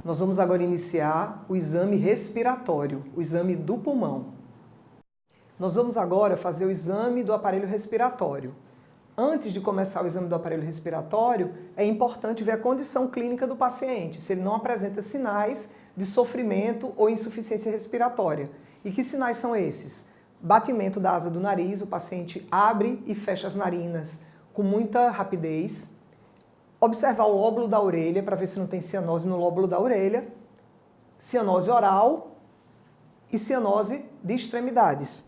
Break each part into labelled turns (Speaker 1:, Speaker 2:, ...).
Speaker 1: Nós vamos agora iniciar o exame respiratório, o exame do pulmão. Nós vamos agora fazer o exame do aparelho respiratório. Antes de começar o exame do aparelho respiratório, é importante ver a condição clínica do paciente, se ele não apresenta sinais de sofrimento ou insuficiência respiratória. E que sinais são esses? Batimento da asa do nariz, o paciente abre e fecha as narinas com muita rapidez. Observar o lóbulo da orelha para ver se não tem cianose no lóbulo da orelha, cianose oral e cianose de extremidades,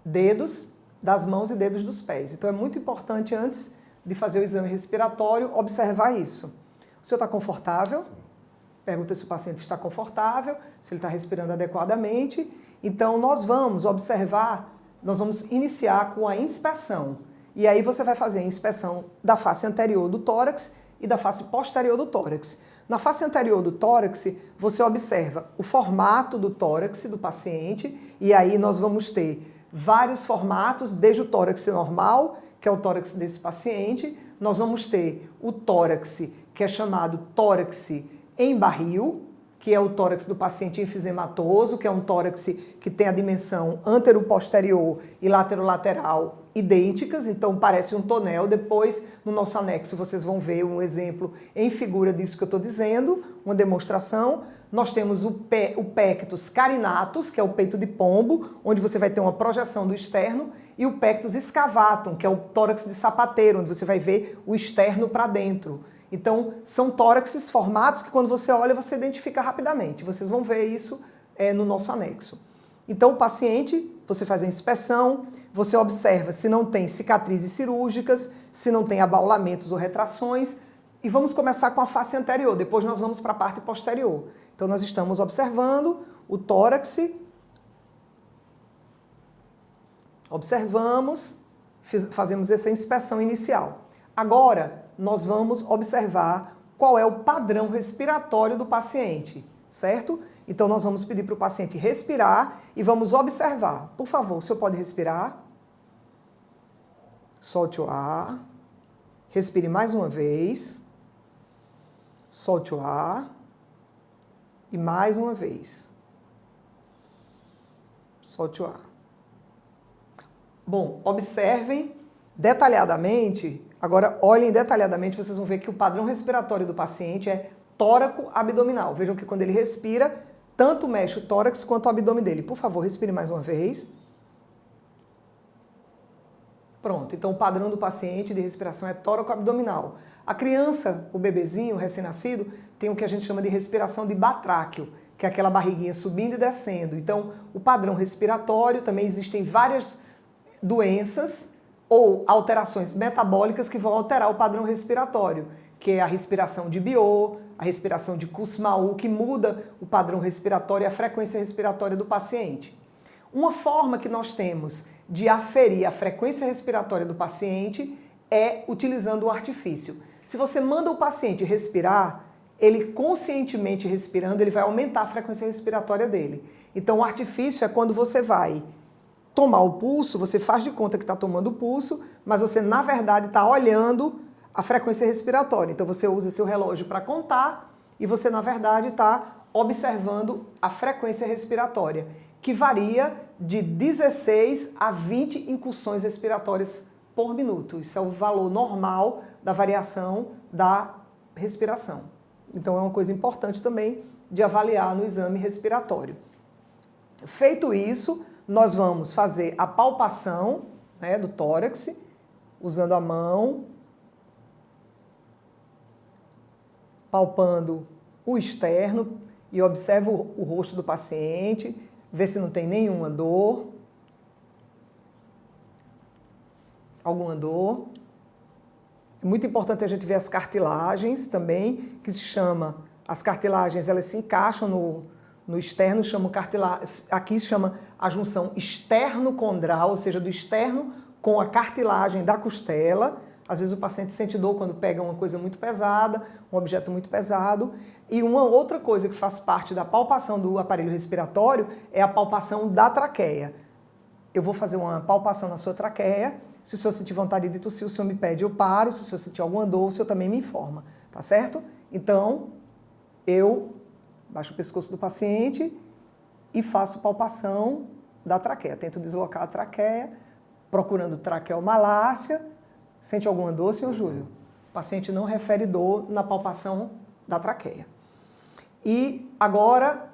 Speaker 1: dedos das mãos e dedos dos pés. Então é muito importante, antes de fazer o exame respiratório, observar isso. O senhor está confortável? Pergunta se o paciente está confortável, se ele está respirando adequadamente. Então nós vamos observar, nós vamos iniciar com a inspeção. E aí você vai fazer a inspeção da face anterior do tórax e da face posterior do tórax. Na face anterior do tórax, você observa o formato do tórax do paciente, e aí nós vamos ter vários formatos, desde o tórax normal, que é o tórax desse paciente, nós vamos ter o tórax, que é chamado tórax em barril, que é o tórax do paciente enfisematoso, que é um tórax que tem a dimensão antero-posterior e lateral-lateral idênticas, então parece um tonel. Depois, no nosso anexo, vocês vão ver um exemplo em figura disso que eu estou dizendo, uma demonstração. Nós temos o pectus carinatus, que é o peito de pombo, onde você vai ter uma projeção do externo, e o pectus excavatum, que é o tórax de sapateiro, onde você vai ver o externo para dentro. Então, são tóraxes formados que quando você olha, você identifica rapidamente. Vocês vão ver isso no nosso anexo. Então, o paciente, você faz a inspeção, você observa se não tem cicatrizes cirúrgicas, se não tem abaulamentos ou retrações, e vamos começar com a face anterior, depois nós vamos para a parte posterior. Então, nós estamos observando o tórax, observamos, fazemos essa inspeção inicial. Agora, nós vamos observar qual é o padrão respiratório do paciente, certo? Então, nós vamos pedir para o paciente respirar e vamos observar. Por favor, o senhor pode respirar? Solte o ar. Respire mais uma vez. Solte o ar. E mais uma vez. Solte o ar. Bom, observem detalhadamente. Agora, olhem detalhadamente, vocês vão ver que o padrão respiratório do paciente é tóraco-abdominal. Vejam que quando ele respira, tanto mexe o tórax quanto o abdômen dele. Por favor, respire mais uma vez. Pronto, então o padrão do paciente de respiração é tóraco-abdominal. A criança, o bebezinho, o recém-nascido, tem o que a gente chama de respiração de batráqueo, que é aquela barriguinha subindo e descendo. Então, o padrão respiratório, também existem várias doenças ou alterações metabólicas que vão alterar o padrão respiratório, que é a respiração de Biot, a respiração de Kussmaul, que muda o padrão respiratório e a frequência respiratória do paciente. Uma forma que nós temos de aferir a frequência respiratória do paciente é utilizando o artifício. Se você manda o paciente respirar, ele conscientemente respirando, ele vai aumentar a frequência respiratória dele. Então, o artifício é quando você vai tomar o pulso, você faz de conta que está tomando o pulso, mas você, na verdade, está olhando a frequência respiratória. Então, você usa seu relógio para contar e você, na verdade, está observando a frequência respiratória, que varia de 16 a 20 incursões respiratórias por minuto. Isso é o valor normal da variação da respiração. Então, é uma coisa importante também de avaliar no exame respiratório. Feito isso, nós vamos fazer a palpação, né, do tórax, usando a mão, palpando o externo e observa o rosto do paciente, vê se não tem nenhuma dor, alguma dor. É muito importante a gente ver as cartilagens também, que se chama, as cartilagens elas se encaixam no externo, aqui se chama a junção externo-condral, ou seja, do externo com a cartilagem da costela. Às vezes o paciente sente dor quando pega uma coisa muito pesada, um objeto muito pesado. E uma outra coisa que faz parte da palpação do aparelho respiratório é a palpação da traqueia. Eu vou fazer uma palpação na sua traqueia. Se o senhor sentir vontade de tossir, o senhor me pede, eu paro. Se o senhor sentir alguma dor, o senhor também me informa, tá certo? Então, eu Baixo o pescoço do paciente e faço palpação da traqueia. Tento deslocar a traqueia, procurando traqueomalácia. Sente alguma dor, senhor Júlio? O paciente não refere dor na palpação da traqueia. E agora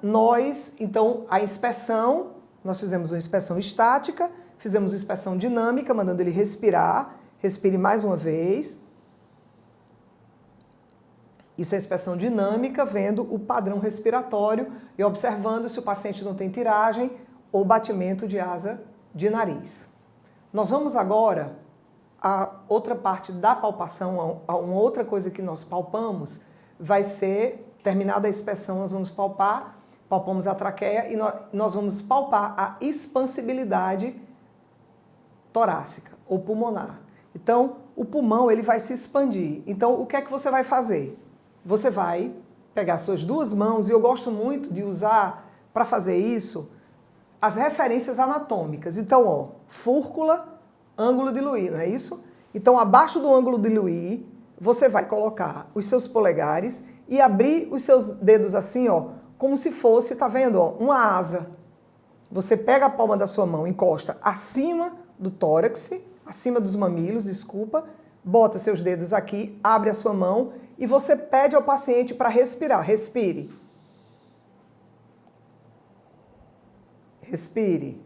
Speaker 1: então, a inspeção, nós fizemos uma inspeção estática, fizemos uma inspeção dinâmica, mandando ele respirar. Respire mais uma vez. Isso é inspeção dinâmica, vendo o padrão respiratório e observando se o paciente não tem tiragem ou batimento de asa de nariz. Nós vamos agora a outra parte da palpação, uma outra coisa que nós palpamos, vai ser, terminada a inspeção, nós vamos palpamos a traqueia e nós vamos palpar a expansibilidade torácica ou pulmonar. Então, o pulmão ele vai se expandir. Então, o que é que você vai fazer? Você vai pegar suas duas mãos, e eu gosto muito de usar, para fazer isso, as referências anatômicas. Então, ó, fúrcula, ângulo de Louis, não é isso? Então, abaixo do ângulo de Louis, você vai colocar os seus polegares e abrir os seus dedos assim, ó, como se fosse, tá vendo, ó, uma asa. Você pega a palma da sua mão, encosta acima do tórax, acima dos mamilos, desculpa, bota seus dedos aqui, abre a sua mão e você pede ao paciente para respirar. Respire. Respire.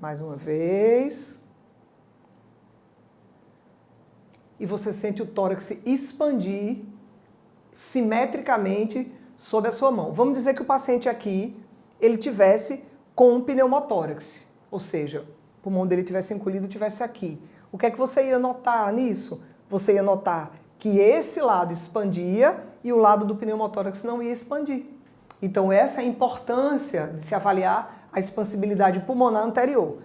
Speaker 1: Mais uma vez. E você sente o tórax expandir simetricamente sob a sua mão. Vamos dizer que o paciente aqui, ele tivesse com um pneumotórax, ou seja, o pulmão dele tivesse encolhido, tivesse aqui. O que é que você ia notar nisso? Você ia notar que esse lado expandia e o lado do pneumotórax não ia expandir. Então essa é a importância de se avaliar a expansibilidade pulmonar anterior.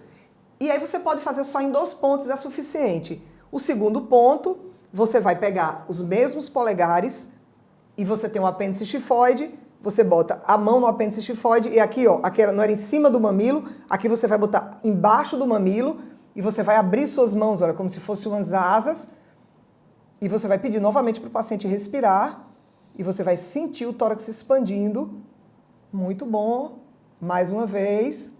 Speaker 1: E aí você pode fazer só em 2 pontos, é suficiente. O segundo ponto, você vai pegar os mesmos polegares e você tem um apêndice xifoide, você bota a mão no apêndice xifoide e aqui, ó, aqui não era em cima do mamilo, aqui você vai botar embaixo do mamilo e você vai abrir suas mãos, olha, como se fossem umas asas, e você vai pedir novamente para o paciente respirar e você vai sentir o tórax expandindo. Muito bom. Mais uma vez.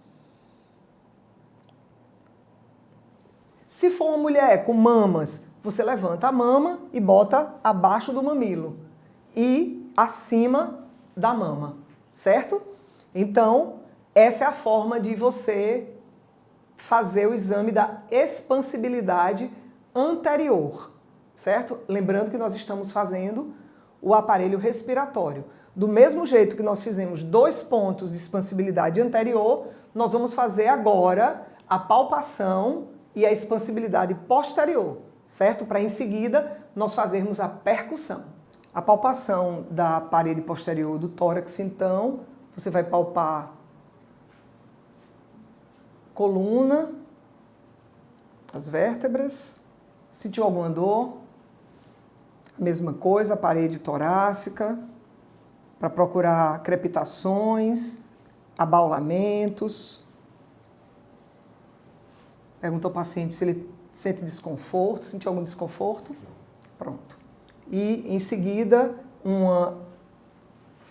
Speaker 1: Se for uma mulher com mamas, você levanta a mama e bota abaixo do mamilo e acima da mama, certo? Então, essa é a forma de você fazer o exame da expansibilidade anterior, certo? Lembrando que nós estamos fazendo o aparelho respiratório. Do mesmo jeito que nós fizemos 2 pontos de expansibilidade anterior, nós vamos fazer agora a palpação e a expansibilidade posterior, certo? Para em seguida nós fazermos a percussão. A palpação da parede posterior do tórax, então, você vai palpar coluna, as vértebras. Sentiu alguma dor? A mesma coisa, a parede torácica, para procurar crepitações, abaulamentos. Perguntou ao paciente se ele sente desconforto, sentiu algum desconforto? Pronto. E, em seguida,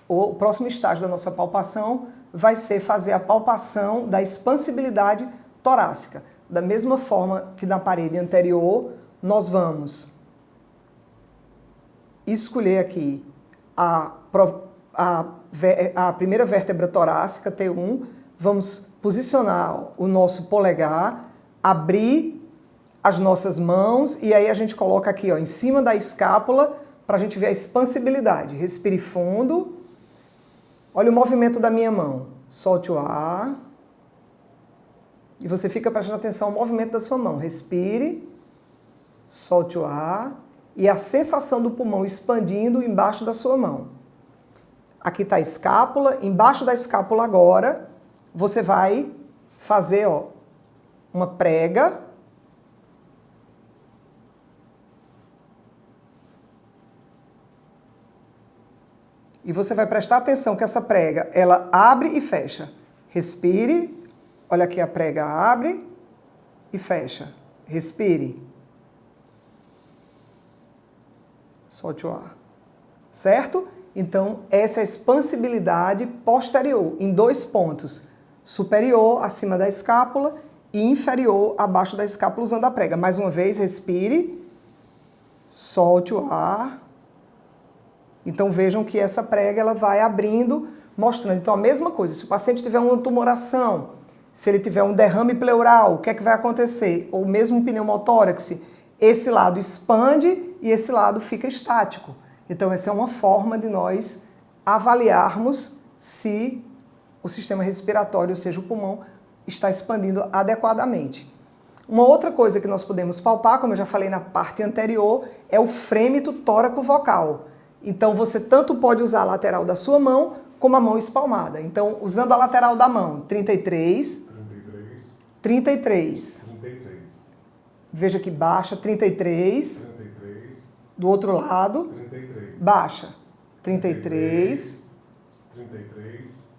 Speaker 1: o próximo estágio da nossa palpação vai ser fazer a palpação da expansibilidade torácica. Da mesma forma que na parede anterior, nós vamos escolher aqui a primeira vértebra torácica, T1, vamos posicionar o nosso polegar, abrir as nossas mãos e aí a gente coloca aqui, ó, em cima da escápula para a gente ver a expansibilidade. Respire fundo. Olha o movimento da minha mão. Solte o ar. E você fica prestando atenção ao movimento da sua mão. Respire. Solte o ar. E a sensação do pulmão expandindo embaixo da sua mão. Aqui está a escápula. Embaixo da escápula agora, você vai fazer, ó, uma prega. E você vai prestar atenção que essa prega, ela abre e fecha. Respire. Olha aqui, a prega abre e fecha. Respire. Solte o ar. Certo? Então, essa é a expansibilidade posterior, em 2 pontos. Superior, acima da escápula, e inferior, abaixo da escápula, usando a prega. Mais uma vez, respire, solte o ar. Então, vejam que essa prega ela vai abrindo, mostrando. Então, a mesma coisa, se o paciente tiver uma tumoração, se ele tiver um derrame pleural, o que é que vai acontecer? Ou mesmo um pneumotórax, esse lado expande e esse lado fica estático. Então, essa é uma forma de nós avaliarmos se o sistema respiratório, ou seja, o pulmão, está expandindo adequadamente. Uma outra coisa que nós podemos palpar, como eu já falei na parte anterior, é o frêmito tóraco-vocal. Então, você tanto pode usar a lateral da sua mão, como a mão espalmada. Então, usando a lateral da mão, 33, 33. Veja que baixa, 33. Do outro lado, baixa, 33.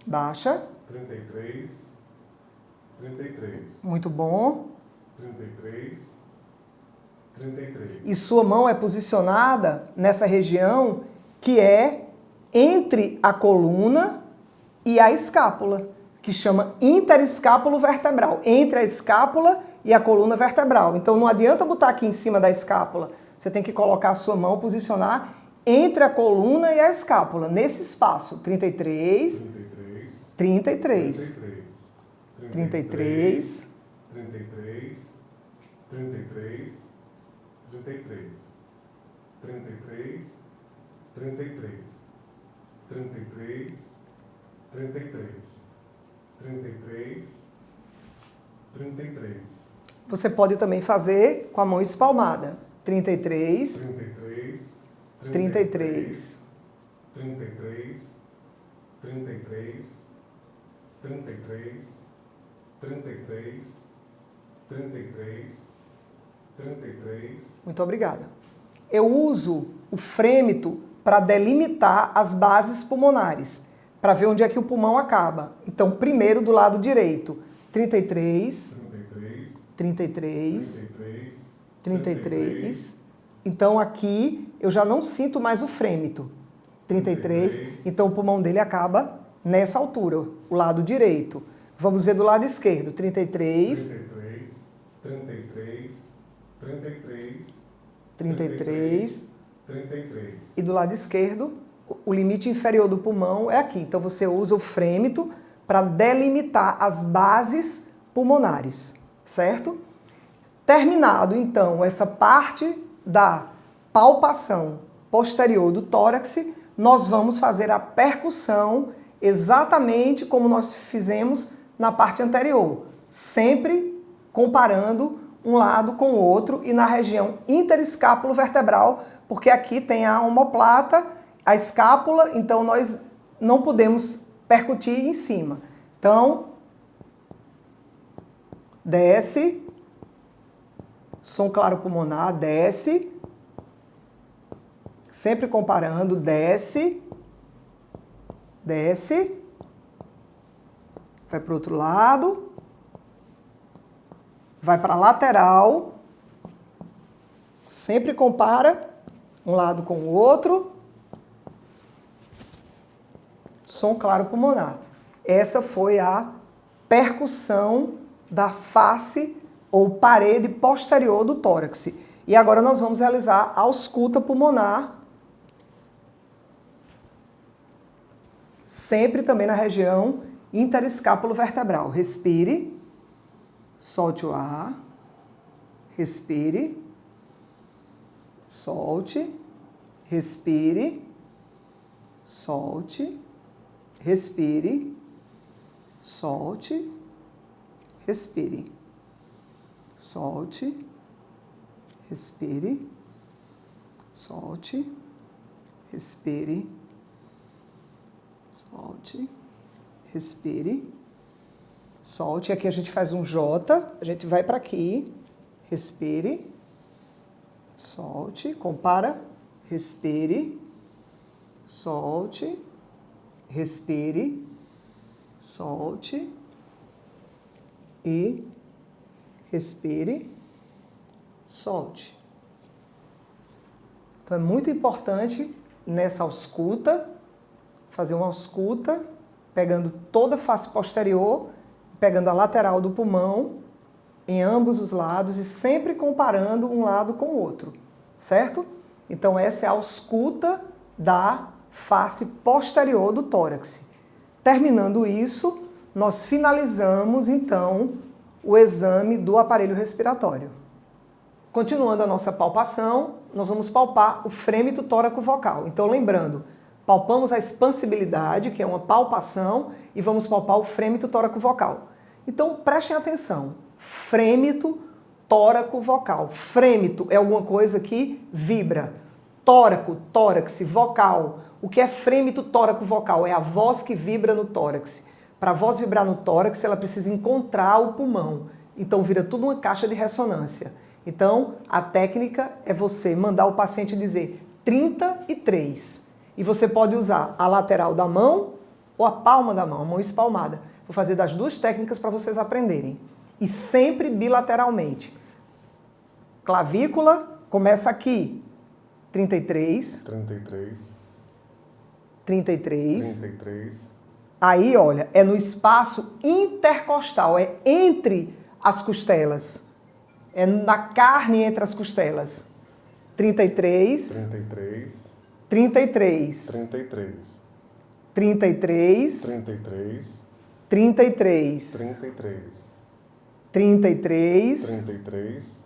Speaker 1: Baixa. 33. Muito bom. 33. E sua mão é posicionada nessa região que é entre a coluna e a escápula, que chama interescápulo vertebral, entre a escápula e a coluna vertebral. Então não adianta botar aqui em cima da escápula, você tem que colocar a sua mão, posicionar entre a coluna e a escápula, nesse espaço, 33, 33, 33, 33, 33, 33, 33, 33, 33, 33, 33, 33. Você pode também fazer com a mão espalmada. 33, 33, 33, 33, 33, 33, 33, 33, 33. Muito obrigada. Eu uso o frêmito para delimitar as bases pulmonares, para ver onde é que o pulmão acaba. Então, primeiro do lado direito, 33, 33, 33. Então, aqui eu já não sinto mais o frêmito. 33. Então, o pulmão dele acaba nessa altura, o lado direito. Vamos ver do lado esquerdo, 33. 33. 33. 33. 33. E do lado esquerdo, o limite inferior do pulmão é aqui. Então, você usa o frêmito para delimitar as bases pulmonares, certo? Terminado, então, essa parte da palpação posterior do tórax, nós vamos fazer a percussão exatamente como nós fizemos na parte anterior, sempre comparando um lado com o outro e na região interescápulo vertebral, porque aqui tem a omoplata, a escápula, então nós não podemos percutir em cima. Então, desce, som claro pulmonar, desce, sempre comparando, desce, desce, vai para o outro lado, vai para a lateral, sempre compara um lado com o outro, som claro pulmonar. Essa foi a percussão da face ou parede posterior do tórax. E agora nós vamos realizar a ausculta pulmonar, sempre também na região interescápulo vertebral. Respire, solte o ar, respire, solte, respire, solte, respire, solte, respire, solte, respire, solte, respire, solte, respire, solte. Aqui a gente faz um J, a gente vai para aqui, respire, solte, compara, respire, solte, respire, solte e respire, solte. Então é muito importante nessa ausculta fazer uma ausculta, pegando toda a face posterior, pegando a lateral do pulmão, em ambos os lados e sempre comparando um lado com o outro, certo? Então essa é a ausculta da face posterior do tórax. Terminando isso, nós finalizamos então o exame do aparelho respiratório. Continuando a nossa palpação, nós vamos palpar o frêmito tóraco-vocal. Então lembrando, palpamos a expansibilidade, que é uma palpação, e vamos palpar o frêmito tóraco-vocal. Então prestem atenção, frêmito tóraco-vocal. Frêmito é alguma coisa que vibra. Tóraco, tórax, vocal. O que é frêmito tóraco-vocal? É a voz que vibra no tórax. Para a voz vibrar no tórax, ela precisa encontrar o pulmão. Então vira tudo uma caixa de ressonância. Então a técnica é você mandar o paciente dizer 33. E você pode usar a lateral da mão ou a palma da mão, a mão espalmada. Vou fazer das duas técnicas para vocês aprenderem. E sempre bilateralmente. Clavícula começa aqui. 33.
Speaker 2: 33.
Speaker 1: 33.
Speaker 2: 33.
Speaker 1: Aí, olha, é no espaço intercostal, é entre as costelas. É na carne entre as costelas. 33.
Speaker 2: 33.
Speaker 1: 33.
Speaker 2: 33.
Speaker 1: 33.
Speaker 2: 33.
Speaker 1: 33.
Speaker 2: 33.
Speaker 1: 33.
Speaker 2: 33.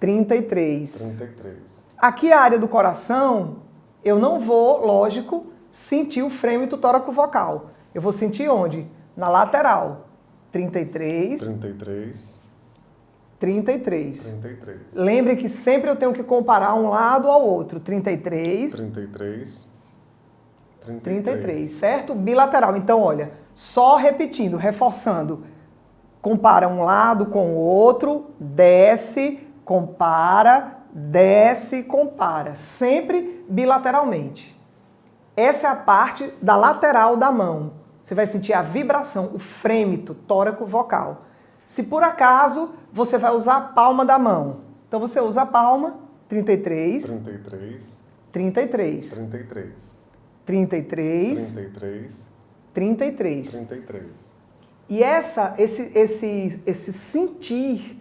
Speaker 1: 33.
Speaker 2: 33.
Speaker 1: Aqui a área do coração, eu não vou, lógico, sentir o frêmito tóraco-vocal. Eu vou sentir onde? Na lateral. 33.
Speaker 2: 33.
Speaker 1: 33.
Speaker 2: 33.
Speaker 1: Lembre que sempre eu tenho que comparar um lado ao outro. 33.
Speaker 2: 33.
Speaker 1: 33, certo? Bilateral. Então, olha, só repetindo, reforçando. Compara um lado com o outro, desce, compara, desce, compara. Sempre bilateralmente. Essa é a parte da lateral da mão. Você vai sentir a vibração, o frêmito tóraco-vocal. Se por acaso você vai usar a palma da mão, então você usa a palma, 33,
Speaker 2: 33,
Speaker 1: 33,
Speaker 2: 33,
Speaker 1: 33,
Speaker 2: 33,
Speaker 1: 33.
Speaker 2: 33.
Speaker 1: E esse sentir,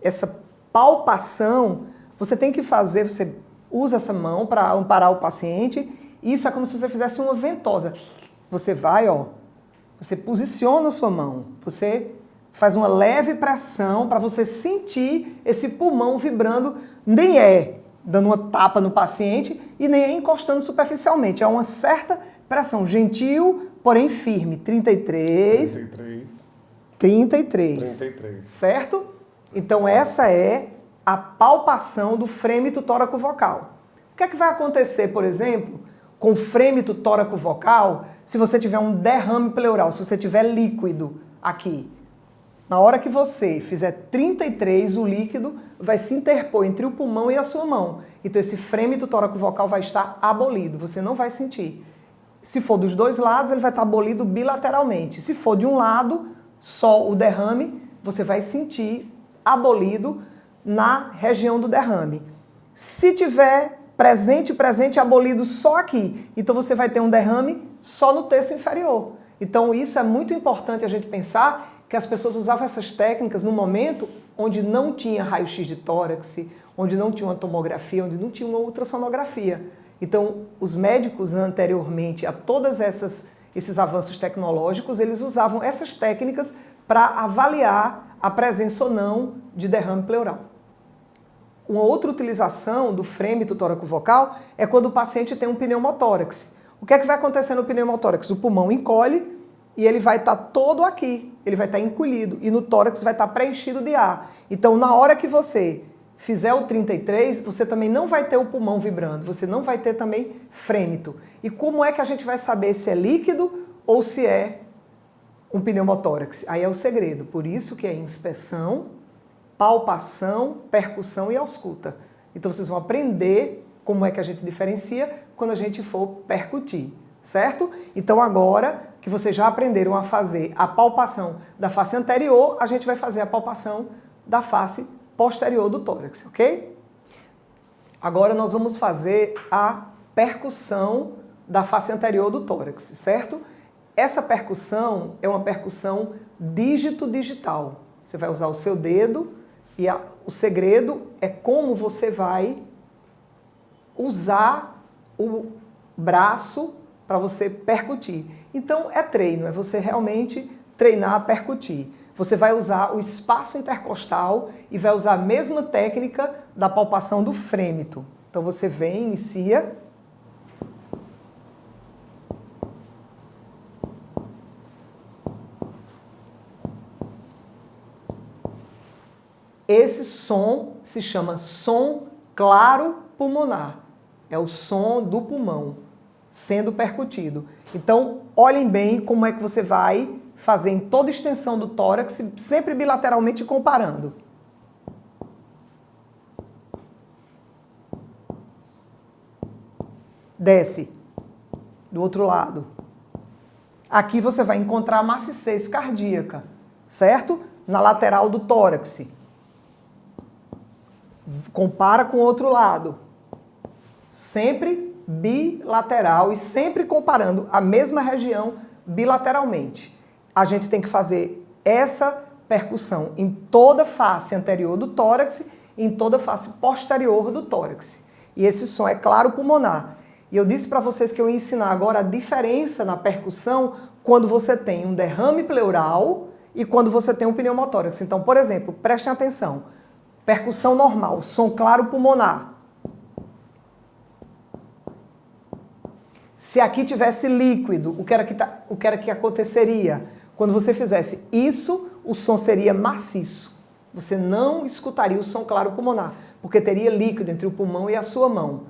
Speaker 1: essa palpação, você tem que fazer, você usa essa mão para amparar o paciente, isso é como se você fizesse uma ventosa. Você vai, ó, você posiciona a sua mão, você faz uma leve pressão para você sentir esse pulmão vibrando, nem é dando uma tapa no paciente e nem é encostando superficialmente, é uma certa pressão, gentil, porém firme. 33,
Speaker 2: 33,
Speaker 1: 33,
Speaker 2: 33.
Speaker 1: certo? Então essa é a palpação do frêmito tóraco-vocal. O que é que vai acontecer, por exemplo, com o frêmito tóraco-vocal se você tiver um derrame pleural, se você tiver líquido aqui? Na hora que você fizer 33, o líquido vai se interpor entre o pulmão e a sua mão. Então esse frêmito tóraco-vocal vai estar abolido, você não vai sentir. Se for dos dois lados, ele vai estar abolido bilateralmente. Se for de um lado, só o derrame, você vai sentir abolido na região do derrame. Se tiver presente, abolido só aqui, então você vai ter um derrame só no terço inferior. Então isso é muito importante a gente pensar que as pessoas usavam essas técnicas no momento onde não tinha raio-x de tórax, onde não tinha uma tomografia, onde não tinha uma ultrassonografia. Então, os médicos anteriormente a todos esses avanços tecnológicos, eles usavam essas técnicas para avaliar a presença ou não de derrame pleural. Uma outra utilização do frêmito tóraco-vocal é quando o paciente tem um pneumotórax. O que é que vai acontecer no pneumotórax? O pulmão encolhe e ele vai estar todo aqui, ele vai estar encolhido e no tórax vai estar preenchido de ar. Então, na hora que você fizer o 33, você também não vai ter o pulmão vibrando, você não vai ter também frêmito. E como é que a gente vai saber se é líquido ou se é um pneumotórax? Aí é o segredo, por isso que é inspeção, palpação, percussão e ausculta. Então vocês vão aprender como é que a gente diferencia quando a gente for percutir, certo? Então agora que vocês já aprenderam a fazer a palpação da face anterior, a gente vai fazer a palpação da face posterior do tórax, ok? Agora nós vamos fazer a percussão da face anterior do tórax, certo? Essa percussão é uma percussão dígito-digital. Você vai usar o seu dedo e o segredo é como você vai usar o braço para você percutir. Então é treino, é você realmente treinar a percutir. Você vai usar o espaço intercostal e vai usar a mesma técnica da palpação do frêmito. Então você vem, inicia. Esse som se chama som claro pulmonar. É o som do pulmão sendo percutido. Então, olhem bem como é que você vai fazer em toda a extensão do tórax, sempre bilateralmente comparando. Desce. Do outro lado. Aqui você vai encontrar a maciez cardíaca, certo? Na lateral do tórax. Compara com o outro lado. Sempre bilateral e sempre comparando a mesma região bilateralmente. A gente tem que fazer essa percussão em toda a face anterior do tórax e em toda a face posterior do tórax. E esse som é claro pulmonar. E eu disse para vocês que eu ia ensinar agora a diferença na percussão quando você tem um derrame pleural e quando você tem um pneumotórax. Então, por exemplo, prestem atenção. Percussão normal, som claro pulmonar. Se aqui tivesse líquido, o que era que aconteceria? Quando você fizesse isso, o som seria maciço. Você não escutaria o som claro pulmonar, porque teria líquido entre o pulmão e a sua mão.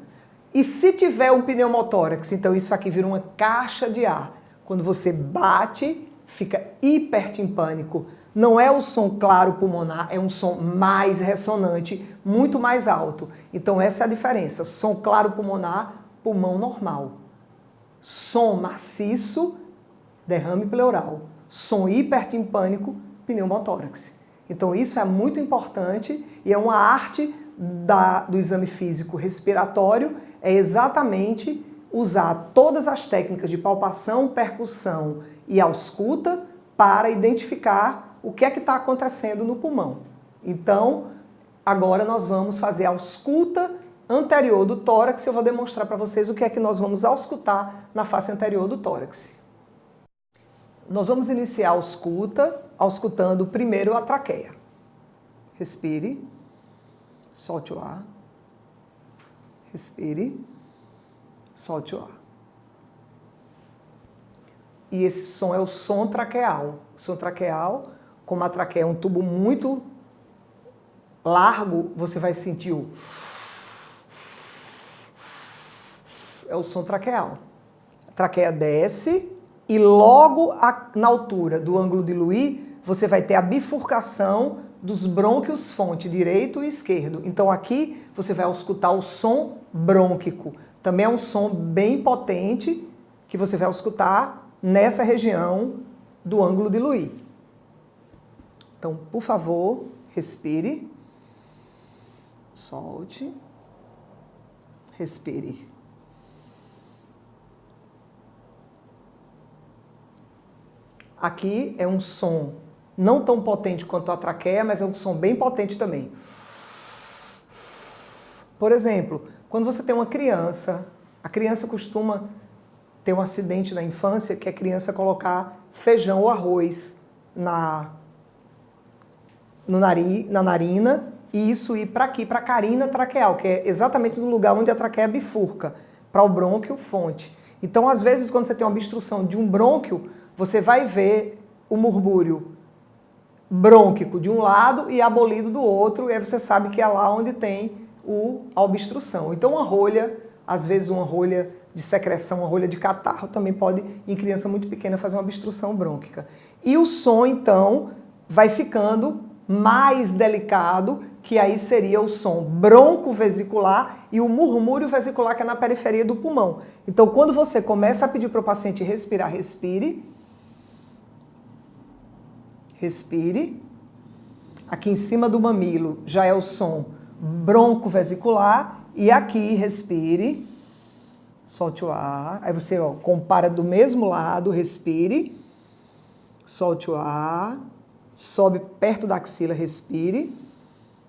Speaker 1: E se tiver um pneumotórax, então isso aqui vira uma caixa de ar. Quando você bate, fica hipertimpânico. Não é o som claro pulmonar, é um som mais ressonante, muito mais alto. Então essa é a diferença. Som claro pulmonar, pulmão normal. Som maciço, derrame pleural. Som hipertimpânico, pneumotórax. Então isso é muito importante e é uma arte do exame físico respiratório, é exatamente usar todas as técnicas de palpação, percussão e ausculta para identificar o que é que está acontecendo no pulmão. Então, agora nós vamos fazer a ausculta anterior do tórax. Eu vou demonstrar para vocês o que é que nós vamos auscultar na face anterior do tórax. Nós vamos iniciar a ausculta, auscultando primeiro a traqueia. Respire, solte o ar. Respire, solte o ar. E esse som é o som traqueal. O som traqueal, como a traqueia é um tubo muito largo, você vai sentir o... É o som traqueal. A traqueia desce e logo na altura do ângulo de Louis, você vai ter a bifurcação dos brônquios fonte, direito e esquerdo. Então aqui você vai escutar o som brônquico. Também é um som bem potente que você vai escutar nessa região do ângulo de Louis. Então, por favor, respire, solte, respire. Aqui é um som não tão potente quanto a traqueia, mas é um som bem potente também. Por exemplo, quando você tem uma criança, a criança costuma ter um acidente na infância que é a criança colocar feijão ou arroz na narina e isso ir para aqui, para a carina traqueal, que é exatamente no lugar onde a traqueia bifurca, para o brônquio fonte. Então, às vezes, quando você tem uma obstrução de um brônquio, você vai ver o murmúrio brônquico de um lado e abolido do outro, e aí você sabe que é lá onde tem a obstrução. Então, uma rolha, às vezes uma rolha de secreção, uma rolha de catarro, também pode, em criança muito pequena, fazer uma obstrução brônquica. E o som, então, vai ficando mais delicado, que aí seria o som broncovesicular e o murmúrio vesicular, que é na periferia do pulmão. Então, quando você começa a pedir para o paciente respirar, respire. Respire. Aqui em cima do mamilo já é o som broncovesicular. E aqui, respire. solte o ar. Aí você compara do mesmo lado, respire, solte o ar, sobe perto da axila, respire,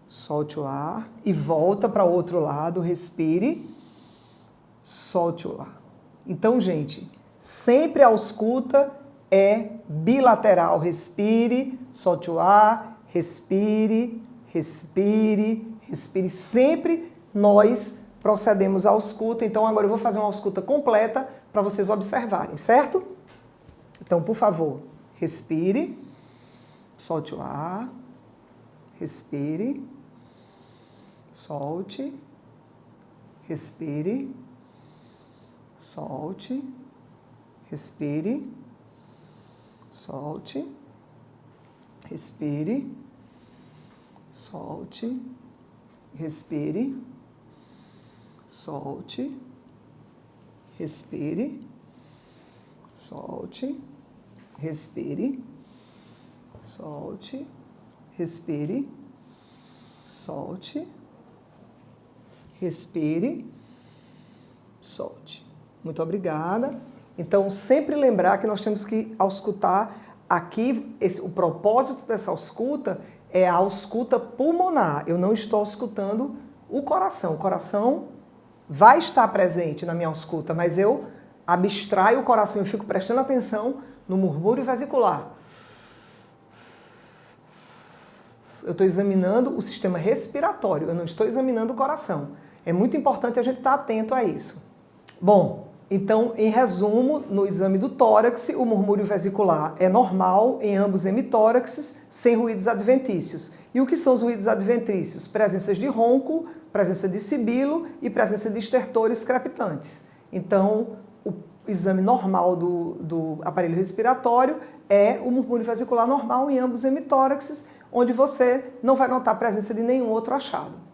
Speaker 1: solte o ar e volta para o outro lado, respire, solte o ar. Então, gente, sempre a ausculta é bilateral. Respire, solte o ar, respire, respire, respire. Sempre nós procedemos à ausculta. Então, agora eu vou fazer uma ausculta completa para vocês observarem, certo? Então, por favor, respire, solte o ar, respire, solte, respire, solte, respire, solte, respire, solte, respire, solte, respire, solte, respire, solte, respire, solte, respire, solte. Muito obrigada. Então, sempre lembrar que nós temos que auscultar aqui, o propósito dessa ausculta é a ausculta pulmonar. Eu não estou auscultando o coração. O coração vai estar presente na minha ausculta, mas eu abstraio o coração e fico prestando atenção no murmúrio vesicular. Eu estou examinando o sistema respiratório, eu não estou examinando o coração. É muito importante a gente estar atento a isso. Bom, então, em resumo, no exame do tórax, o murmúrio vesicular é normal em ambos hemitóraxes, sem ruídos adventícios. E o que são os ruídos adventícios? Presenças de ronco, presença de sibilo e presença de estertores crepitantes. Então, o exame normal do aparelho respiratório é o murmúrio vesicular normal em ambos hemitóraxes, onde você não vai notar a presença de nenhum outro achado.